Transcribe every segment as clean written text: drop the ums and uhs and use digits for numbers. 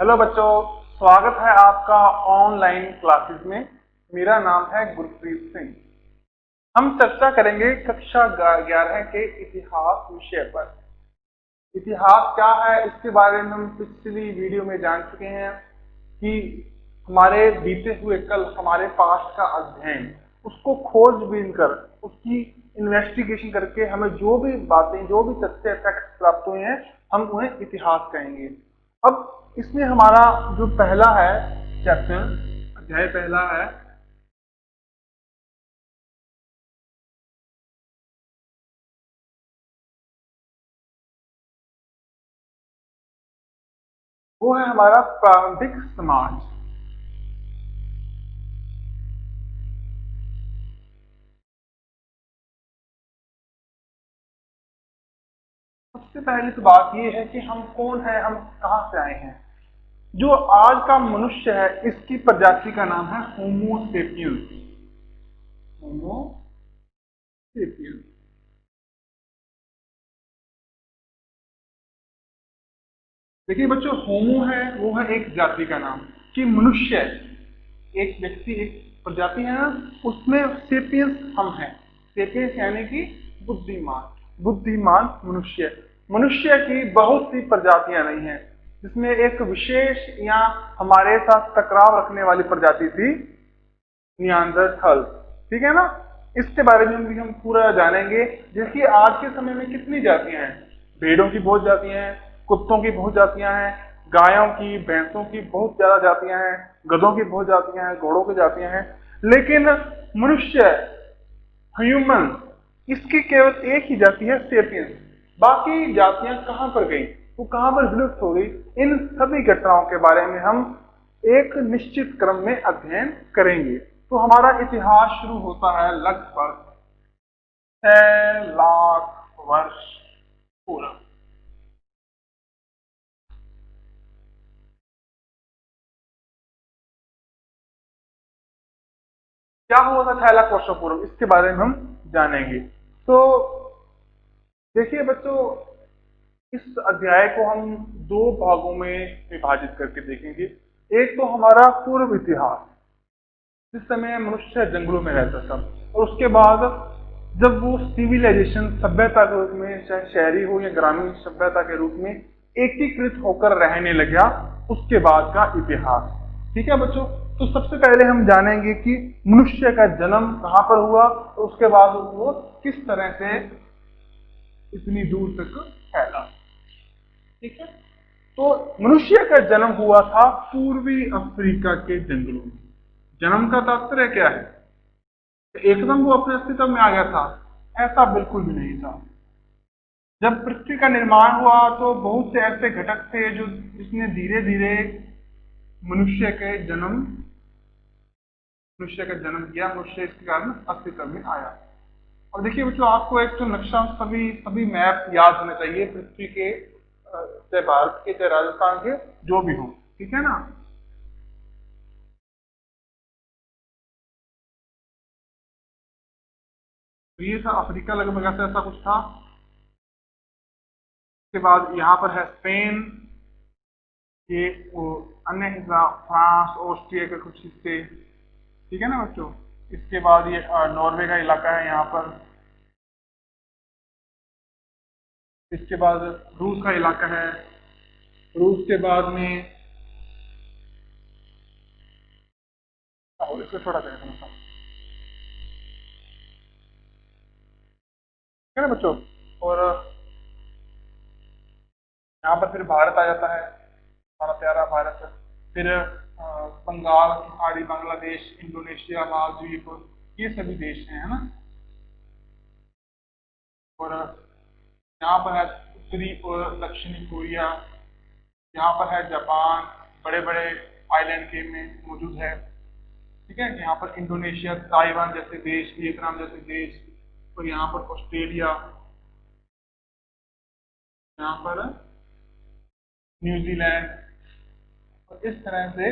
Hello बच्चों, स्वागत है आपका ऑनलाइन क्लासेस में। मेरा नाम है गुरप्रीत सिंह। हम चर्चा करेंगे कक्षा 11 के इतिहास विषय पर। इतिहास क्या है इसके बारे में हम पिछली वीडियो में जान चुके हैं कि हमारे बीते हुए कल, हमारे पास्ट का अध्ययन, उसको खोजबीन कर, उसकी इन्वेस्टिगेशन करके हमें जो भी बातें, जो भी तथ्य फैक्ट प्राप्त हुए हैं, हम उन्हें इतिहास कहेंगे। अब इसमें हमारा जो पहला है चैप्टर, अध्याय पहला है, वो है हमारा प्रारंभिक समाज। सबसे पहली तो बात ये है कि हम कौन है, हम कहाँ से आए हैं। जो आज का मनुष्य है, इसकी प्रजाति का नाम है होमो सेपियंस। होमो सेपियंस। देखिए बच्चों, होमो है वो है एक जाति का नाम, कि मनुष्य एक व्यक्ति, एक प्रजाति है ना, उसमें सेपियंस हम हैं। सेपियंस यानी कि बुद्धिमान, बुद्धिमान मनुष्य। मनुष्य की बहुत सी प्रजातियां नहीं हैं, जिसमें एक विशेष या हमारे साथ टकराव रखने वाली प्रजाति थी नियांडरथल। ठीक है ना। इसके बारे में भी हम पूरा जानेंगे। जैसे आज के समय में कितनी जातियां हैं, भेड़ों की बहुत जातियां हैं, कुत्तों की बहुत जातियां हैं, गायों की, भैंसों की बहुत ज्यादा जातियां हैं, गधों की बहुत जातियां हैं, घोड़ों की जातियां हैं। लेकिन मनुष्य, ह्यूमन, इसकी केवल एक ही जाति है, सेपियंस। बाकी जातियां कहां पर गई, वो कहां पर विलुप्त हो गई, इन सभी घटनाओं के बारे में हम एक निश्चित क्रम में अध्ययन करेंगे। तो हमारा इतिहास शुरू होता है लगभग 6 लाख वर्ष पूर्व। क्या हुआ था 6 लाख वर्षों पूर्व, इसके बारे में हम जानेंगे। तो देखिए बच्चों, इस अध्याय को हम दो भागों में विभाजित करके देखेंगे। एक तो हमारा पूर्व इतिहास, जिस समय मनुष्य जंगलों में रहता था, और उसके बाद जब वो सिविलाइजेशन, सभ्यता के रूप में, चाहे शहरी हो या ग्रामीण सभ्यता के रूप में एकीकृत होकर रहने लगा, उसके बाद का इतिहास। ठीक है बच्चों। तो सबसे पहले हम जानेंगे कि मनुष्य का जन्म कहाँ पर हुआ, और उसके बाद वो किस तरह से इतनी दूर तक फैला। ठीक है। तो मनुष्य का जन्म हुआ था पूर्वी अफ्रीका के जंगलों में। जन्म का तात्पर्य क्या है? एकदम वो अपने अस्तित्व में आ गया था, ऐसा बिल्कुल भी नहीं था। जब पृथ्वी का निर्माण हुआ तो बहुत से ऐसे घटक थे जो, जिसने धीरे धीरे मनुष्य के जन्म मनुष्य का जन्म किया, मनुष्य इसके कारण अस्तित्व में आया। और देखिए बच्चों, आपको एक तो नक्शा, सभी सभी मैप याद होने चाहिए पृथ्वी के, चाहे भारत के, चाहे राजस्थान के, जो भी हो। ठीक है ना। तो ये था अफ्रीका, लगभग ऐसा ऐसा कुछ था। उसके बाद यहाँ पर है स्पेन, ये वो अन्य हिस्सा फ्रांस, ऑस्ट्रिया के कुछ हिस्से। ठीक है ना बच्चों। इसके बाद ये नॉर्वे का इलाका है यहाँ पर। इसके बाद रूस का इलाका है। रूस के बाद में, और इसको छोटा करें थोड़ा सा। ठीक है ना बच्चों। और यहाँ पर फिर भारत आ जाता है, हमारा प्यारा भारत। फिर बंगाल की खाड़ी, बांग्लादेश, इंडोनेशिया, मालदीव, ये सभी देश हैं, है ना। और यहाँ पर है उत्तरी और दक्षिणी कोरिया। यहाँ पर है जापान, बड़े बड़े आइलैंड के में मौजूद है। ठीक है। यहाँ पर इंडोनेशिया, ताइवान जैसे देश, वियतनाम जैसे देश, और यहाँ पर ऑस्ट्रेलिया, यहाँ पर न्यूजीलैंड। और इस तरह से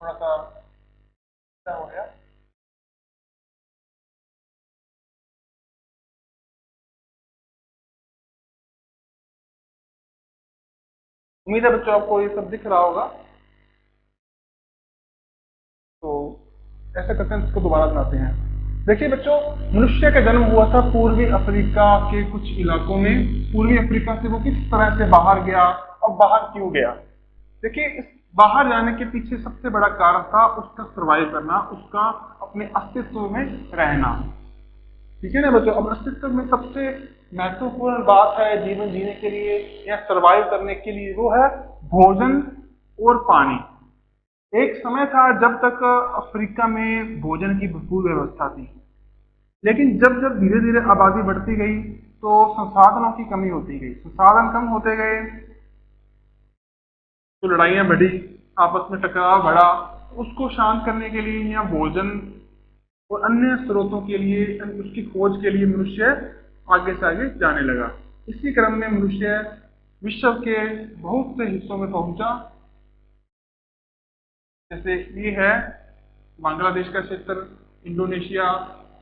थोड़ा सा क्या हो गया। उम्मीद है बच्चों आपको ये सब दिख रहा होगा। तो ऐसा करते हैं, इसको दोबारा बनाते हैं। देखिए बच्चों, मनुष्य का जन्म हुआ था पूर्वी अफ्रीका के कुछ इलाकों में। पूर्वी अफ्रीका से वो किस तरह से बाहर गया और बाहर क्यों गया? देखिए, इस बाहर जाने के पीछे सबसे बड़ा कारण था उसका सर्वाइव करना, उसका अपने अस्तित्व में रहना। ठीक है ना बच्चों? अब अस्तित्व में सबसे महत्वपूर्ण बात है जीवन जीने के लिए या सरवाइव करने के लिए, वो है भोजन और पानी। एक समय था जब तक अफ्रीका में भोजन की भरपूर व्यवस्था थी, लेकिन जब जब धीरे धीरे आबादी बढ़ती गई तो संसाधनों की कमी होती गई, संसाधन कम होते गए तो लड़ाइयां बढ़ी, आपस में टकराव बढ़ा। उसको शांत करने के लिए या भोजन और अन्य स्रोतों के लिए, उसकी खोज के लिए मनुष्य आगे से आगे जाने लगा। इसी क्रम में मनुष्य विश्व के बहुत से हिस्सों में पहुंचा। जैसे ये है बांग्लादेश का क्षेत्र, इंडोनेशिया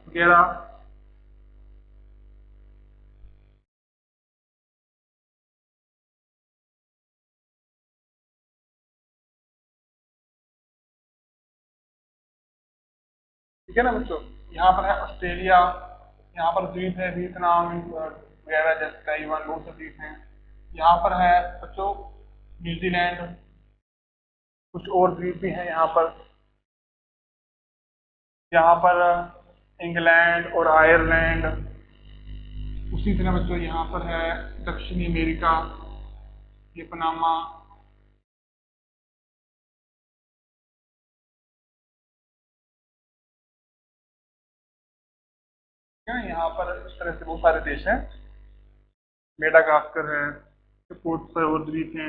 वगैरह। ठीक है ना बच्चों? यहाँ पर है ऑस्ट्रेलिया, यहाँ पर द्वीप है वियतनाम वगैरह, जैसे ताइवान, बहुत से द्वीप हैं। यहाँ पर है बच्चों न्यूजीलैंड, कुछ और द्वीप भी हैं यहाँ पर। यहाँ पर इंग्लैंड और आयरलैंड। उसी तरह बच्चों यहाँ पर है दक्षिणी अमेरिका, ये पनामा। यहाँ पर इस तरह से बहुत सारे देश हैं। मेडागास्कर है, पोर्ट सरोवर द्वीप है,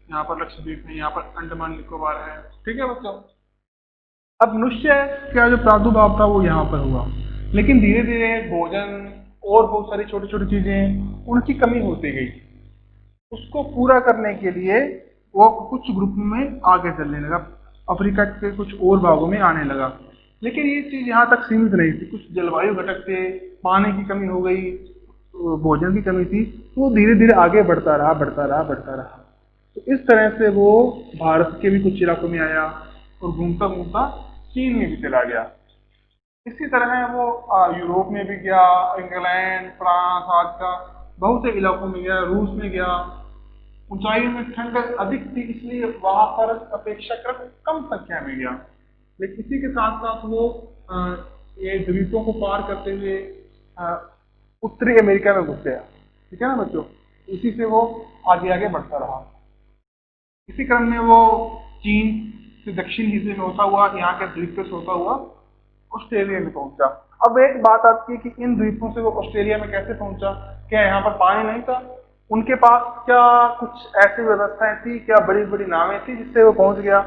यहाँ पर लक्षद्वीप है, यहाँ पर अंडमान निकोबार है। ठीक है बच्चों? अब मनुष्य का जो प्रादुर्भाव था वो यहाँ पर हुआ, लेकिन धीरे धीरे भोजन और बहुत सारी छोटी छोटी चीजें उनकी कमी होती गई। उसको पूरा करने के लिए वो कुछ ग्रुप में आगे चलने लगा, अफ्रीका के कुछ और भागों में आने लगा। लेकिन ये चीज यहाँ तक सीमित नहीं थी, कुछ जलवायु घटक थे, पानी की कमी हो गई, भोजन की कमी थी, वो धीरे धीरे आगे बढ़ता रहा बढ़ता रहा बढ़ता रहा। तो इस तरह से वो भारत के भी कुछ इलाकों में आया और घूमता घूमता चीन में भी चला गया। इसी तरह वो यूरोप में भी गया, इंग्लैंड, फ्रांस आज का बहुत से इलाकों में गया, रूस में गया। ऊंचाई में ठंड अधिक थी इसलिए वहां पर अपेक्षाकृत कम संख्या में गया, लेकिन इसी के साथ साथ वो ये द्वीपों को पार करते हुए उत्तरी अमेरिका में घुस गया। ठीक है ना बच्चों? इसी से वो आगे आगे बढ़ता रहा। इसी क्रम में वो चीन से दक्षिण हिस्से में होता हुआ यहाँ के द्वीप से होता हुआ ऑस्ट्रेलिया में पहुंचा। अब एक बात आती है कि इन द्वीपों से वो ऑस्ट्रेलिया में कैसे पहुंचा? क्या यहाँ पर पानी नहीं था? उनके पास क्या कुछ ऐसी व्यवस्थाएं थी, क्या बड़ी बड़ी नावें थी जिससे वो पहुंच गया?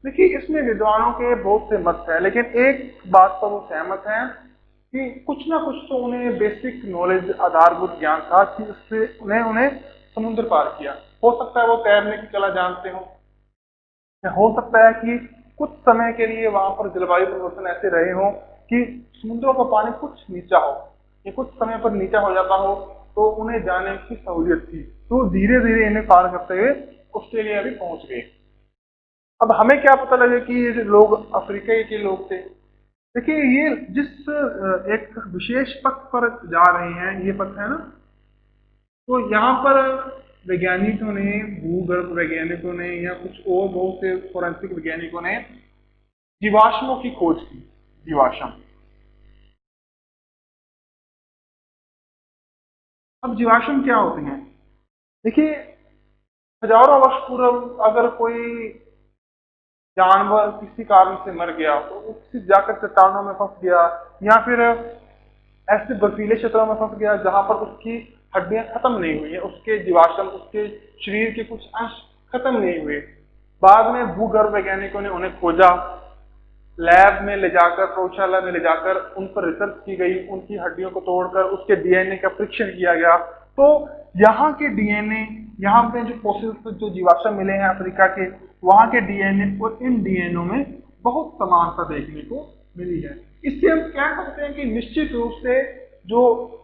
देखिए, इसमें विद्वानों के बहुत से मत है, लेकिन एक बात पर वो सहमत हैं कि कुछ ना कुछ तो उन्हें बेसिक नॉलेज, आधारभूत ज्ञान था कि उससे उन्हें उन्हें समुद्र पार किया। हो सकता है वो तैरने की कला जानते हो, या हो सकता है कि कुछ समय के लिए वहां पर जलवायु परिवर्तन ऐसे रहे हो कि समुद्रों का पानी कुछ नीचा हो, या कुछ समय पर नीचा हो जाता हो, तो उन्हें जाने की सहूलियत थी। तो धीरे धीरे इन्हें पार करते हुए ऑस्ट्रेलिया भी पहुंच गए। अब हमें क्या पता लगे कि ये जो लोग अफ्रीका के लोग थे? देखिए, ये जिस एक विशेष पथ पर जा रहे हैं, ये पथ है ना, तो यहाँ पर वैज्ञानिकों ने, भूगर्भ वैज्ञानिकों ने या कुछ और बहुत से फोरेंसिक वैज्ञानिकों ने जीवाश्मों की खोज की। जीवाश्म, अब जीवाश्म क्या होते हैं? देखिए, हजारों वर्ष पूर्व अगर कोई जानवर किसी कारण से मर गया तो वो किसी जाकर चट्टानों में फंस गया, या फिर ऐसे बर्फीले क्षेत्रों में फंस गया जहां पर उसकी हड्डियां खत्म नहीं हुई है, उसके जीवाश्म, उसके शरीर के कुछ अंश खत्म नहीं हुए। बाद में भूगर्भ वैज्ञानिकों ने उन्हें खोजा, लैब में ले जाकर, प्रयोगशाला में ले जाकर उन पर रिसर्च की गई, उनकी हड्डियों को तोड़कर उसके डीएनए का परीक्षण किया गया। तो यहाँ के डीएनए, यहाँ पे जो फोसिल्स, जो जीवाश्म मिले हैं अफ्रीका के, वहां के डीएनए और इन डीएनए में बहुत समानता देखने को मिली है। इससे हम कह सकते हैं कि निश्चित रूप से जो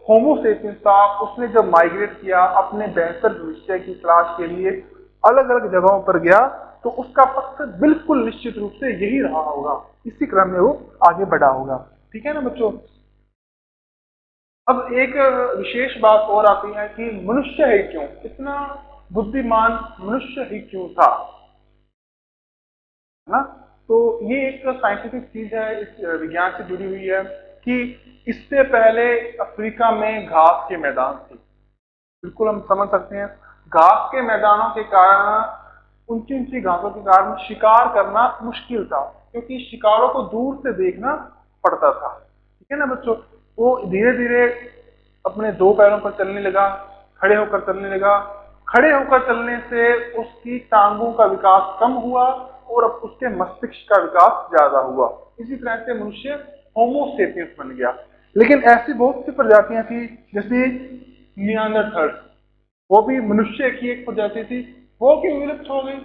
होमो सेपियंस था, उसने जब माइग्रेट किया अपने बेहतर भविष्य की तलाश के लिए, अलग अलग जगहों पर गया तो उसका पक्ष बिल्कुल निश्चित रूप से यही रहा होगा, इसी क्रम में वो आगे बढ़ा होगा। ठीक है ना बच्चों। अब एक विशेष बात और आती है कि मनुष्य ही क्यों, इतना बुद्धिमान मनुष्य ही क्यों था, है ना। तो ये एक साइंटिफिक चीज है, इस विज्ञान से जुड़ी हुई है कि इससे पहले अफ्रीका में घास के मैदान थे। बिल्कुल हम समझ सकते हैं, घास के मैदानों के कारण, ऊंची ऊंची घासों के कारण शिकार करना मुश्किल था, क्योंकि शिकारों को दूर से देखना पड़ता था। ठीक है ना बच्चों। वो धीरे धीरे अपने दो पैरों पर चलने लगा, खड़े होकर चलने लगा। खड़े होकर चलने से उसकी टांगों का विकास कम हुआ और अब उसके मस्तिष्क का विकास ज्यादा हुआ। इसी तरह से मनुष्य होमोसेपियंस बन गया। लेकिन ऐसी बहुत सी प्रजातियां थी, जैसे नियांडरथल, वो भी मनुष्य की एक प्रजाति थी, वो क्यों विलुप्त हो गई।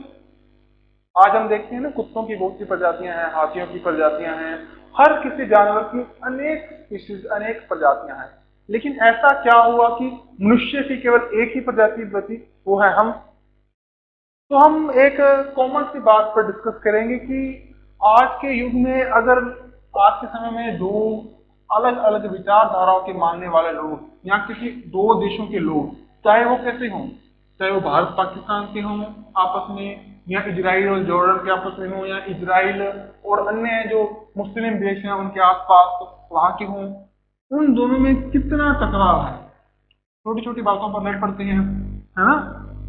आज हम देखते हैं ना, कुत्तों की बहुत सी प्रजातियां हैं, हाथियों की प्रजातियां हैं, हर किसी जानवर की अनेक स्पीशीज, अनेक प्रजातियां हैं। लेकिन ऐसा क्या हुआ कि मनुष्य की केवल एक ही प्रजाति बची, वो है हम। तो हम एक कॉमन सी बात पर डिस्कस करेंगे कि आज के युग में अगर आज के समय में दो अलग अलग विचारधाराओं के मानने वाले लोग या किसी दो देशों के लोग, चाहे वो कैसे हों, चाहे वो भारत पाकिस्तान के हों आपस में, या इजराइल और जॉर्डन के आपस में हों, या इजराइल और अन्य जो मुस्लिम देश हैं उनके आसपास वहां के हों, उन दोनों में कितना टकराव है, छोटी छोटी बातों पर लड़ पड़ते हैं, है ना।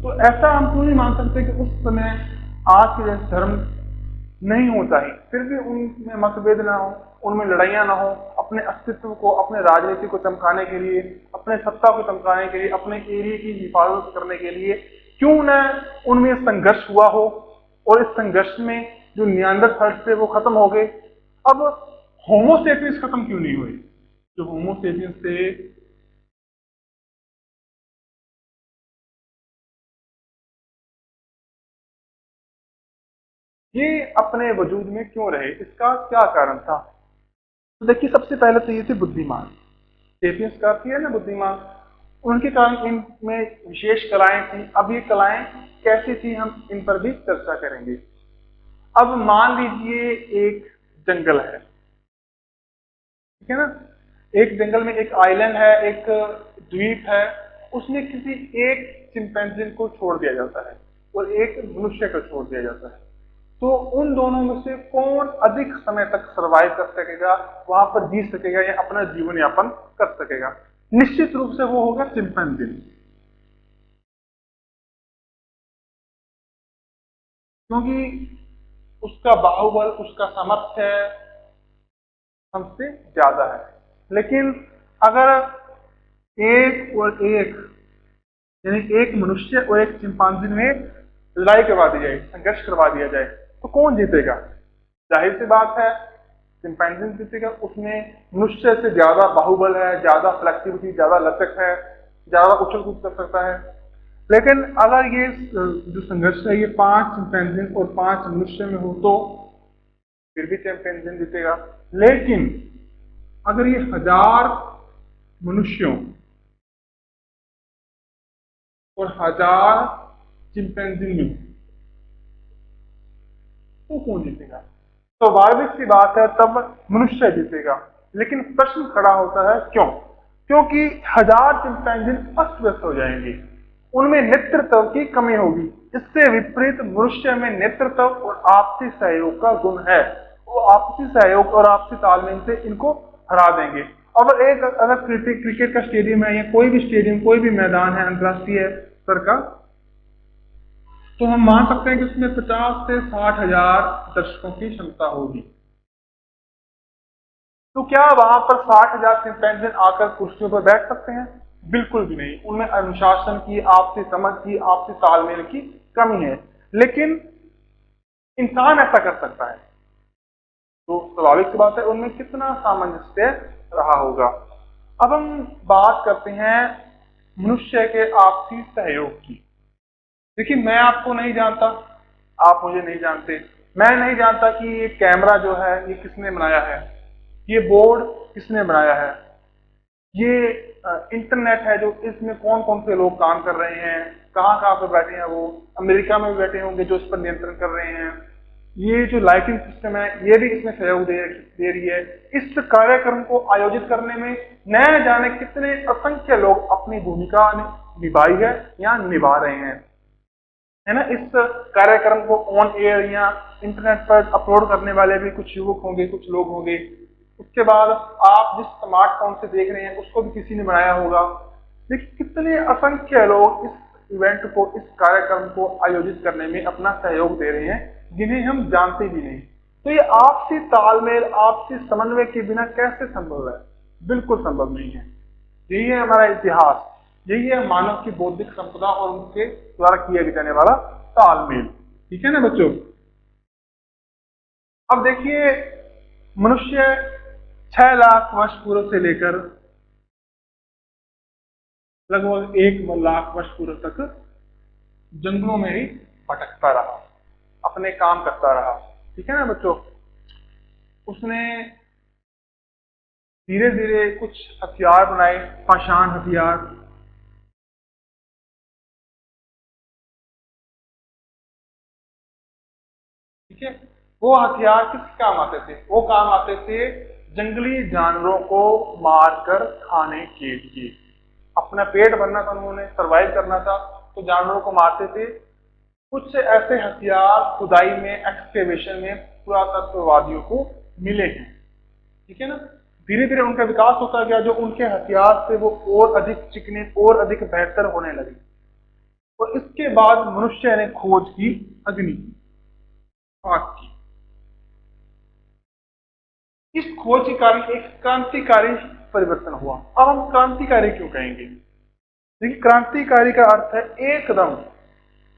तो ऐसा हम क्यों नहीं मान सकते कि उस समय आज के जैसे धर्म नहीं होता ही, फिर भी उनमें मतभेद ना हो, उनमें लड़ाइयां ना हो, अपने अस्तित्व को, अपने राजनीति को चमकाने के लिए, अपने सत्ता को चमकाने के लिए, अपने एरिया की हिफाजत करने के लिए क्यों न उनमें संघर्ष हुआ हो, और इस संघर्ष में जो नियांडरथल थे वो खत्म हो गए। अब होमोसेपियंस खत्म क्यों नहीं हुए। जो होमोसेपियंस थे, ये अपने वजूद में क्यों रहे, इसका क्या कारण था। तो देखिए, सबसे पहले तो ये थे बुद्धिमान। सेपियंस का अर्थ है ना बुद्धिमान। उनके कारण इनमें विशेष कलाएं थी। अब ये कलाएं कैसी थी, हम इन पर भी चर्चा करेंगे। अब मान लीजिए एक जंगल है, ठीक है ना। एक जंगल में एक आइलैंड है, एक द्वीप है, उसमें किसी एक चिंपैंजी को छोड़ दिया जाता है और एक मनुष्य को छोड़ दिया जाता है। तो उन दोनों में से कौन अधिक समय तक सरवाइव कर सकेगा, वहां पर जी सकेगा या अपना जीवन यापन कर सकेगा। निश्चित रूप से वो होगा चिंपैंजी, क्योंकि उसका बाहुबल, उसका सामर्थ्य हमसे ज्यादा है। लेकिन अगर एक और एक, यानी एक मनुष्य और एक चिंपांजी में लड़ाई करवा दी जाए, संघर्ष करवा दिया जाए, तो कौन जीतेगा। जाहिर सी बात है चिंपैंजी जीतेगा। उसमें मनुष्य से ज्यादा बाहुबल है, ज्यादा फ्लेक्सिबिलिटी, ज्यादा लचक है, ज्यादा उछल कूद कर सकता है। लेकिन अगर ये जो संघर्ष है ये 5 चिंपैंजी और 5 मनुष्य में हो तो फिर भी चिंपैंजी जीतेगा। लेकिन अगर ये 1000 मनुष्यों और 1000 चिंपैंजी में, तो कौन जीतेगा। तो स्वाभाविक सी बात है तब मनुष्य जीतेगा। लेकिन प्रश्न खड़ा होता है क्यों। क्योंकि 1000 चिंपैंजी अस्त व्यस्त हो जाएंगे, उनमें नेतृत्व की कमी होगी। इससे विपरीत मनुष्य में नेतृत्व और आपसी सहयोग का गुण है। वो आपसी सहयोग और आपसी तालमेल से इनको हरा देंगे। अगर क्रिकेट का स्टेडियम है या कोई भी स्टेडियम, कोई भी मैदान है अंतरराष्ट्रीय स्तर का, तो हम मान सकते हैं कि उसमें 50 से 60,000 दर्शकों की क्षमता होगी। तो क्या वहां पर 60,000 चिंपैंजी आकर कुर्सियों पर बैठ सकते हैं। बिल्कुल भी नहीं। उनमें अनुशासन की, आपसी समझ की, आपसी तालमेल की कमी है। लेकिन इंसान ऐसा कर सकता है, तो स्वाभाविक सी बात है उनमें कितना सामंजस्य रहा होगा। अब हम बात करते हैं मनुष्य के आपसी सहयोग की। देखिए, मैं आपको नहीं जानता, आप मुझे नहीं जानते। मैं नहीं जानता कि ये कैमरा जो है ये किसने बनाया है, ये बोर्ड किसने बनाया है, ये इंटरनेट है जो इसमें कौन कौन से लोग काम कर रहे हैं, कहाँ कहाँ पे बैठे हैं, वो अमेरिका में भी बैठे होंगे जो इस पर नियंत्रण कर रहे हैं। ये जो लाइटिंग सिस्टम है ये भी इसमें सहयोग दे रही है। इस कार्यक्रम को आयोजित करने में न जाने कितने असंख्य लोग अपनी भूमिका निभाई है या निभा रहे हैं, है ना। इस कार्यक्रम को ऑन एयर या इंटरनेट पर अपलोड करने वाले भी कुछ युवक होंगे, कुछ लोग होंगे। उसके बाद आप जिस स्मार्टफोन से देख रहे हैं उसको भी किसी ने बनाया होगा। देखिए कितने असंख्य लोग इस इवेंट को, इस कार्यक्रम को आयोजित करने में अपना सहयोग दे रहे हैं जिन्हें हम जानते भी नहीं। तो ये आपसी तालमेल, आपसी समन्वय के बिना कैसे संभव है? बिल्कुल संभव नहीं है। यही है हमारा इतिहास, यही है मानव की बौद्धिक संपदा और उनके द्वारा किया जाने वाला तालमेल। ठीक है ना बच्चों। अब देखिए मनुष्य 6 लाख वर्ष पूर्व से लेकर लगभग 1 लाख वर्ष पूर्व तक जंगलों में ही भटकता रहा, अपने काम करता रहा। ठीक है ना बच्चों। उसने धीरे धीरे कुछ हथियार बनाए, पाषाण हथियार। ठीक है। वो हथियार किस काम आते थे? वो काम आते थे जंगली जानवरों को मारकर खाने के लिए। अपना पेट भरना था उन्होंने, सरवाइव करना था, तो जानवरों को मारते थे। कुछ ऐसे हथियार खुदाई में, एक्सकेवेशन में पुरातत्ववादियों को मिले हैं। ठीक है ना। धीरे धीरे उनका विकास होता गया, जो उनके हथियार से वो और अधिक चिकने, और अधिक बेहतर होने लगे। और इसके बाद मनुष्य ने खोज की अग्नि की, आग की। इस खोज के कारण एक क्रांतिकारी परिवर्तन हुआ। अब हम क्रांतिकारी क्यों कहेंगे? देखिए क्रांतिकारी का अर्थ है एकदम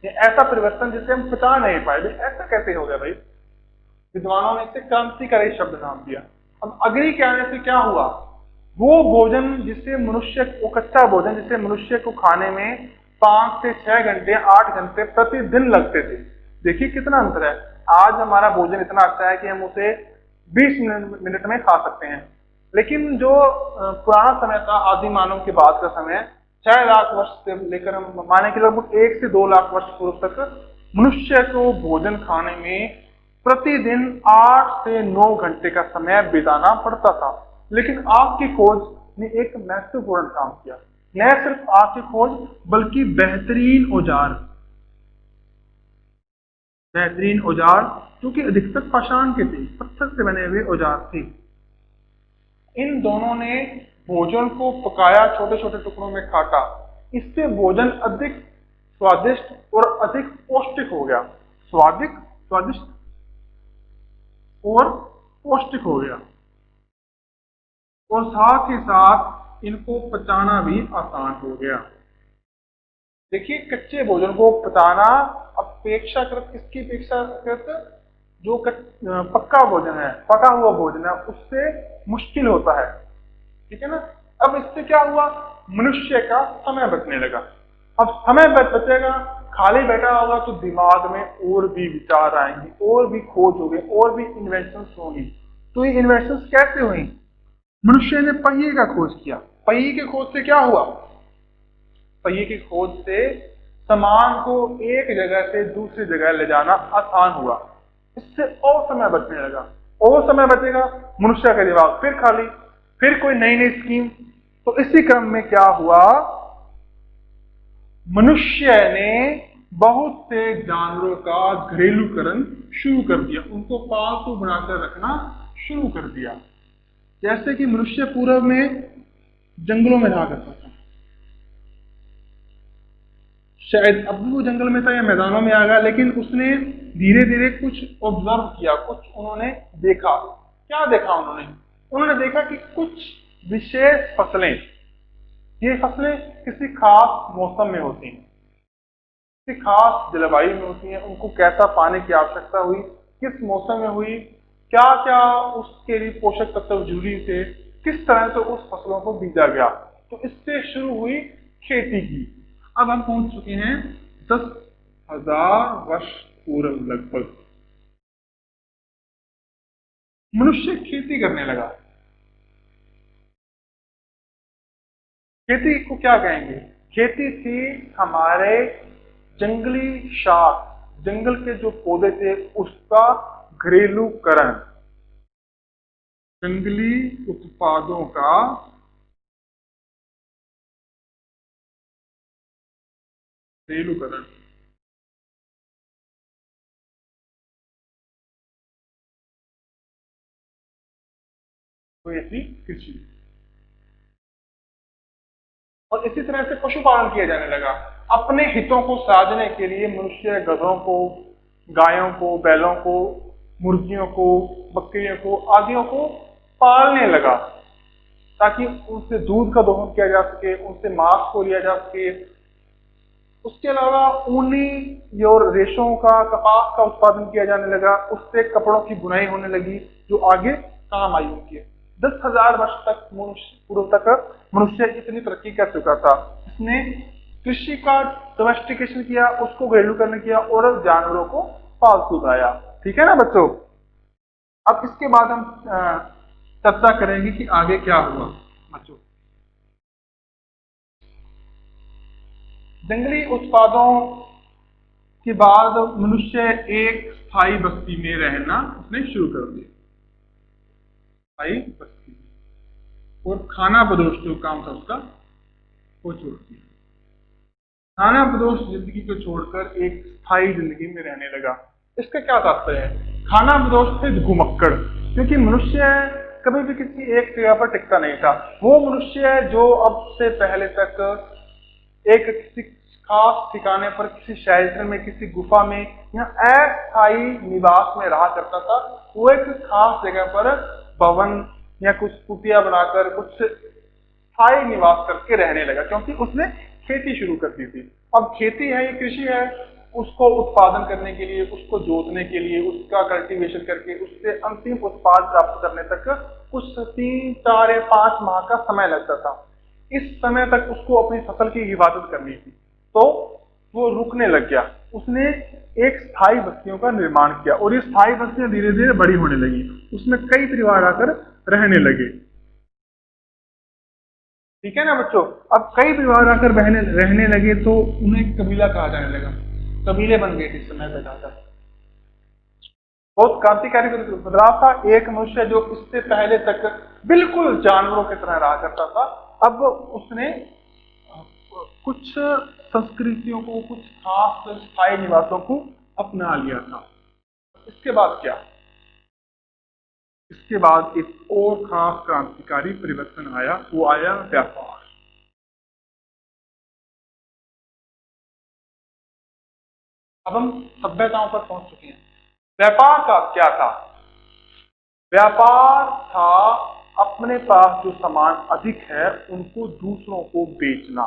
ये ऐसा परिवर्तन जिसे हम पचा नहीं पाए। ऐसा कैसे हो गया भाई? विद्वानों ने इसे क्रांतिकारी शब्द नाम दिया। अब अग्नि के आने से क्या हुआ? वो भोजन जिसे मनुष्य को, कच्चा भोजन जिसे मनुष्य को खाने में 5 से 6 घंटे, 8 घंटे प्रतिदिन लगते थे। देखिए कितना अंतर है। आज हमारा भोजन इतना अच्छा है कि हम उसे 20 मिनट में खा सकते हैं। लेकिन जो पुराना समय था, आदि मानव के बाद का समय, 6 लाख वर्ष से लेकर हम माने कि लगभग 1 से 2 लाख वर्ष पूर्व तक मनुष्य को भोजन खाने में प्रतिदिन 8 से 9 घंटे का समय बिताना पड़ता था। लेकिन आग की खोज ने एक महत्वपूर्ण काम किया। न सिर्फ आग की खोज बल्कि बेहतरीन औजार जो कि अधिकतर पाषाण के थे, पत्थर से बने हुए औजार थे। इन दोनों ने भोजन को पकाया, छोटे छोटे टुकड़ों में काटा। इससे भोजन अधिक स्वादिष्ट और अधिक पौष्टिक हो गया। स्वादिष्ट और पौष्टिक हो गया। और साथ ही साथ इनको पचाना भी आसान हो गया। देखिए कच्चे भोजन को पचाना अपेक्षाकृत, किसकी अपेक्षाकृत? जो पक्का भोजन है, पका हुआ भोजन है, उससे मुश्किल होता है। ठीक है ना। अब इससे क्या हुआ? मनुष्य का समय बचने लगा। अब समय बचेगा, खाली बैठा होगा तो दिमाग में और भी विचार आएंगे, और भी खोज होगी, और भी इन्वेंशंस होंगी। तो ये इन्वेंशंस कैसे हुई? मनुष्य ने पहिए का खोज किया। पहिए के खोज से क्या हुआ? पहिए की खोज से सामान को एक जगह से दूसरी जगह ले जाना आसान हुआ। इससे और समय बचने लगा। और समय बचेगा, मनुष्य का दिमाग फिर खाली, फिर कोई नई नई स्कीम। तो इसी क्रम में क्या हुआ? मनुष्य ने बहुत से जानवरों का घरेलूकरण शुरू कर दिया, उनको पालतू बनाकर रखना शुरू कर दिया। जैसे कि मनुष्य पूर्व में जंगलों में रहा करता था, शायद अब भी वो जंगल में था या मैदानों में आ गया, लेकिन उसने धीरे धीरे कुछ ऑब्जर्व किया, कुछ उन्होंने देखा। क्या देखा उन्होंने? उन्होंने देखा कि कुछ विशेष फसलें, ये फसलें किसी खास मौसम में होती हैं, किसी खास जलवायु में होती हैं। उनको कैसा पानी की आवश्यकता हुई, किस मौसम में हुई, क्या क्या उसके लिए पोषक तत्व जरूरी थे, किस तरह से उस फसलों को बीजा गया। तो इससे शुरू हुई खेती की। अब हम पहुंच चुके हैं 10,000 वर्ष पूर्व लगभग। मनुष्य खेती करने लगा। खेती को क्या कहेंगे? खेती थी हमारे जंगली शाक, जंगल के जो पौधे थे उसका घरेलूकरण, जंगली उत्पादों का घरेलूकरण। तो ये थी कृषि। और इसी तरह से पशुपालन किया जाने लगा। अपने हितों को साधने के लिए मनुष्य गधों को, गायों को, बैलों को, मुर्गियों को, बकरियों को, आदियों को पालने लगा, ताकि उनसे दूध का दोहन किया जा सके, उनसे मांस को लिया जा सके। उसके अलावा ऊनी और रेशों का, कपास का उत्पादन किया जाने लगा, उससे कपड़ों की बुनाई होने लगी जो आगे काम आई उनके। 10,000 वर्ष तक मनुष्य, पूर्व तक मनुष्य इतनी तरक्की कर चुका था। इसने कृषि का डोमेस्टिकेशन किया, उसको घरेलू करने किया और जानवरों को पालतू बनाया। ठीक है ना बच्चों? अब इसके बाद हम चर्चा करेंगे कि आगे क्या हुआ बच्चों। जंगली उत्पादों के बाद मनुष्य एक स्थायी बस्ती में रहना उसने शुरू कर दिया। स्थायी बस्ती और खाना बदोश जो काम था उसका वो छोड़ दिया। खाना बदोश जिंदगी को छोड़कर एक स्थायी जिंदगी में रहने लगा। इसका क्या तात्पर्य है? खाना बदोश थे घुमक्कड़, क्योंकि मनुष्य कभी भी किसी एक जगह पर टिकता नहीं था। वो मनुष्य जो अब से पहले तक एक किसी खास ठिकाने पर, किसी शहर में, किसी गुफा में या अस्थायी निवास में रहा करता था, वो एक खास जगह पर भवन या कुछ कुटिया बनाकर कुछ स्थायी निवास करके रहने लगा, क्योंकि उसने खेती शुरू कर दी थी। अब खेती है, ये कृषि है, उसको उत्पादन करने के लिए, उसको जोतने के लिए, उसका कल्टीवेशन करके उससे अंतिम उत्पाद प्राप्त करने तक कुछ 3, 4 या 5 माह का समय लगता था। इस समय तक उसको अपनी फसल की हिफाजत करनी थी, तो वो रुकने लग गया। उसने एक स्थायी बस्तियों का निर्माण किया और ये स्थायी बस्तियां धीरे धीरे बड़ी होने लगी। उसमें कई परिवार आकर रहने लगे। ठीक है ना बच्चों? अब कई परिवार आकर रहने लगे तो उन्हें कबीला कहा जाने लगा। कबीले बन गए इस समय पे जाकर। बहुत क्रांतिकारी बदलाव था। एक मनुष्य जो इससे पहले तक बिल्कुल जानवरों की तरह रहा करता था, अब उसने कुछ संस्कृतियों को, कुछ खास स्थायी निवासों को अपना लिया था। इसके बाद क्या? इसके बाद एक और खास क्रांतिकारी परिवर्तन आया, वो आया व्यापार। अब हम सभ्यताओं पर पहुंच चुके हैं। व्यापार का क्या था? व्यापार था अपने पास जो सामान अधिक है उनको दूसरों को बेचना।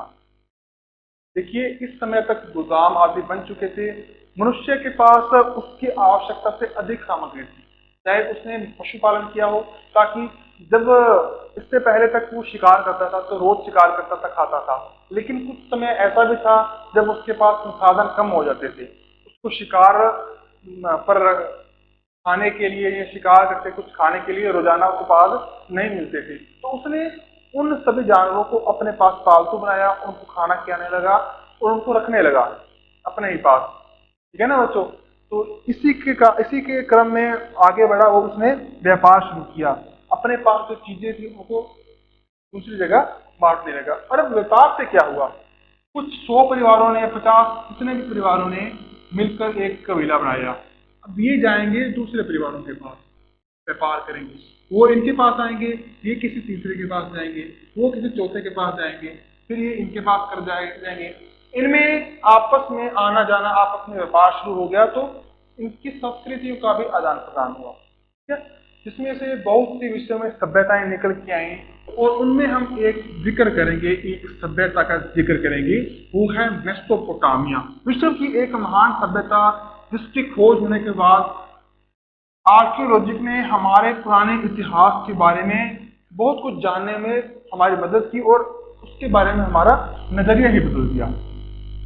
देखिए, इस समय तक गोदाम आदि बन चुके थे। मनुष्य के पास उसकी आवश्यकता से अधिक सामग्री थी, चाहे उसने पशुपालन किया हो, ताकि जब इससे पहले तक वो शिकार करता था तो रोज शिकार करता था, खाता था। लेकिन कुछ समय ऐसा भी था जब उसके पास संसाधन कम हो जाते थे, उसको शिकार पर खाने के लिए या शिकार करके कुछ खाने के लिए रोजाना उत्पाद नहीं मिलते थे, तो उसने उन सभी जानवरों को अपने पास पालतू बनाया, उनको खाना खिलाने लगा और उनको रखने लगा अपने ही पास। ठीक है ना बच्चों? तो इसी के क्रम में आगे बढ़ा वो, उसने व्यापार शुरू किया। अपने पास जो चीजें थी उनको दूसरी जगह बांटने लगा। और अब व्यापार से क्या हुआ? कुछ 100 परिवारों ने, 50, कितने भी परिवारों ने मिलकर एक कबीला बनाया। अब ये जाएंगे दूसरे परिवारों के पास, व्यापार करेंगे। वो इनके पास आएंगे, ये किसी तीसरे के पास जाएंगे, वो किसी चौथे के पास जाएंगे, फिर ये इनके पास कर जाएंगे। इनमें आपस में आना जाना, आपस में व्यापार शुरू हो गया, तो इनकी संस्कृतियों का भी आदान प्रदान हुआ। ठीक है? जिसमें से बहुत सी विषयों में सभ्यताएं निकल के आई और उनमें हम एक जिक्र करेंगे, एक सभ्यता का जिक्र करेंगे, वो है मेसोपोटामिया। विश्व की एक महान सभ्यता जिसकी खोज होने के बाद आर्कियोलॉजी ने हमारे पुराने इतिहास के बारे में बहुत कुछ जानने में हमारी मदद की और उसके बारे में हमारा नजरिया ही बदल दिया।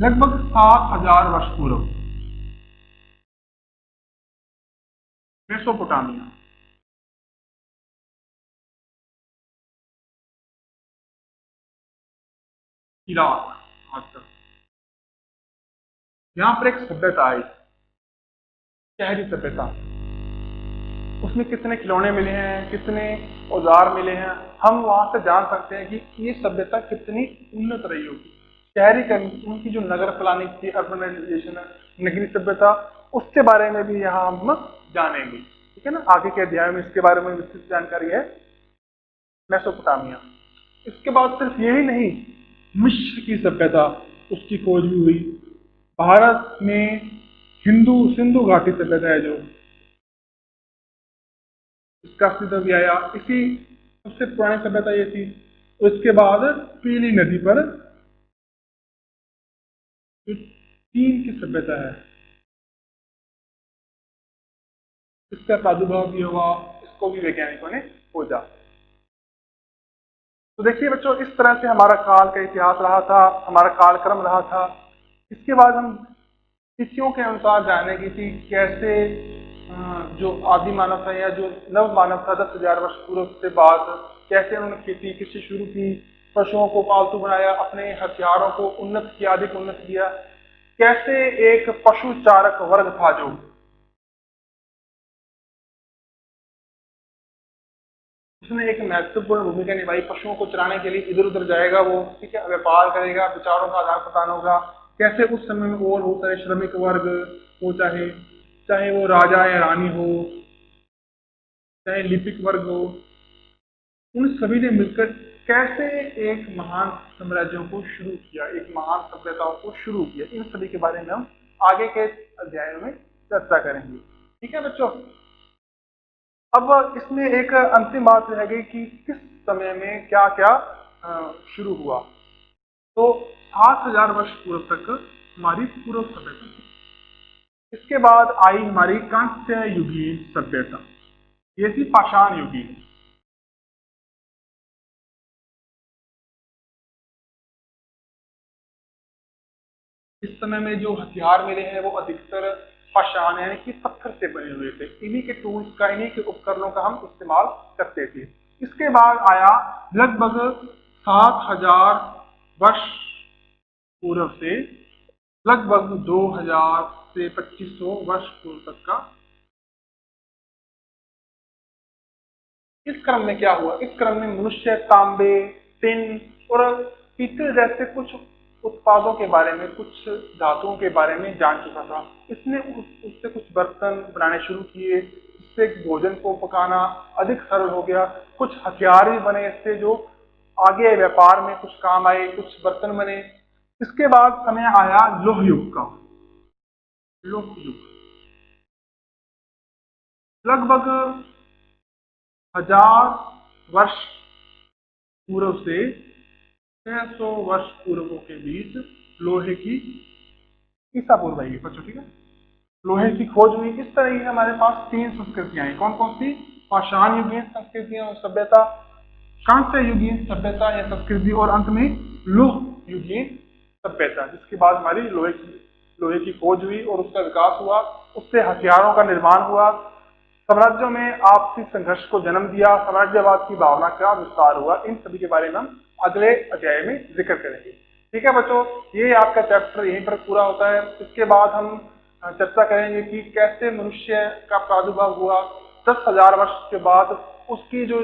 लगभग 7,000 वर्ष पूर्व मेसोपोटामिया। इराक आज तक। यहाँ पर एक सभ्यता आई, शहरी सभ्यता। उसमें कितने खिलौने मिले हैं, कितने औजार मिले हैं, हम वहां से जान सकते हैं कि ये सभ्यता कितनी उन्नत रही होगी। शहरीकरण, उनकी जो नगर प्लानिंग थी, अर्बनाइजेशन, नगरीय सभ्यता, उसके बारे में भी यहाँ हम जानेंगे। ठीक है ना, आगे के अध्याय में इसके बारे में विस्तृत जानकारी है। मेसोपोटामिया। इसके बाद सिर्फ यही नहीं, मिस्र की सभ्यता, उसकी खोज भी हुई। भारत में हिंदू सिंधु घाटी सभ्यता है जो, इसका अस्तित्व भी आया। इसी सबसे पुरानी सभ्यता ये थी। उसके बाद पीली नदी पर जो चीन की सभ्यता है, इसका प्रादुर्भाव भी हुआ, इसको भी वैज्ञानिकों ने खोजा। तो देखिए बच्चों, इस तरह से हमारा काल का इतिहास रहा था, हमारा कालक्रम रहा था। इसके बाद हम तिथियों के अनुसार जानेंगे कि कैसे जो आदि मानव था या जो नव मानव था 10,000 वर्ष पूर्व से बाद, कैसे उन्होंने खेती किससे शुरू की, पशुओं को पालतू बनाया, अपने हथियारों को उन्नत किया, अधिक उन्नत किया, कैसे एक पशु चारक वर्ग था जो उसने एक महत्वपूर्ण भूमिका निभाई। पशुओं को चराने के लिए इधर उधर जाएगा वो, ठीक है, व्यापार करेगा, विचारों का आदान प्रदान होगा। कैसे उस समय में और बहुत सारे श्रमिक वर्ग हो, चाहे चाहे वो राजा या रानी हो, चाहे लिपिक वर्ग हो, उन सभी ने मिलकर कैसे एक महान साम्राज्यों को शुरू किया, एक महान सभ्यताओं को शुरू किया। इन सभी के बारे में हम आगे के अध्यायों में चर्चा करेंगे। ठीक है बच्चों, अब इसमें एक अंतिम बात रह गई कि किस समय में क्या क्या शुरू हुआ। तो 7,000 वर्ष पूर्व तक हमारी पूर्व सभ्यता थी। इसके बाद आई हमारी कांस्य युगीन सभ्यता, ये थी पाषाण युगीन। इस समय में जो हथियार मिले हैं वो अधिकतर पाषाण यानी कि पत्थर से बने हुए थे। इन्हीं के टूल्स का, इन्हीं के उपकरणों का हम इस्तेमाल करते थे। इसके बाद आया लगभग 7,000 वर्ष पूर्व से लगभग 2,000 से 2,500 वर्ष पूर्व तक का। इस क्रम में क्या हुआ, इस क्रम में मनुष्य तांबे, टिन और पीतल जैसे कुछ उत्पादों के बारे में, कुछ धातुओं के बारे में जान चुका था। इसने उससे कुछ बर्तन बनाने शुरू किए, इससे भोजन को पकाना अधिक सरल हो गया। कुछ हथियार भी बने इससे जो आगे व्यापार में कुछ काम आए, कुछ बर्तन बने। इसके बाद समय आया लोह युग का। लोह युग लगभग 1,000 वर्ष पूर्व से 600 वर्ष पूर्वों के बीच लोहे की, ईसा पूर्व आएगी बच्चों, ठीक है, लोहे की खोज हुई। इस तरह ही हमारे पास 3 संस्कृतियां हैं। कौन कौन सी? पाषाण युगीन संस्कृतियां और सभ्यता, कांस्य युगीन सभ्यता या संस्कृति, और अंत में लोह युगीन सभ्यता, जिसके बाद हमारी लोहे की खोज हुई और उसका विकास हुआ, उससे हथियारों का निर्माण हुआ, साम्राज्यों में आपसी संघर्ष को जन्म दिया, साम्राज्यवाद की भावना का विस्तार हुआ। इन सभी के बारे में हम अगले अध्याय में जिक्र करेंगे। ठीक है बच्चों, ये आपका चैप्टर यहीं पर पूरा होता है। इसके बाद हम चर्चा करेंगे कि कैसे मनुष्य का प्रादुर्भाव हुआ 10,000 वर्ष के बाद, उसकी जो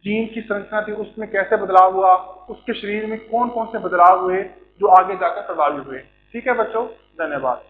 जीन की संरचना थी उसमें कैसे बदलाव हुआ, उसके शरीर में कौन कौन से बदलाव हुए जो आगे जाकर प्रभावी हुए। ठीक है बच्चों, धन्यवाद।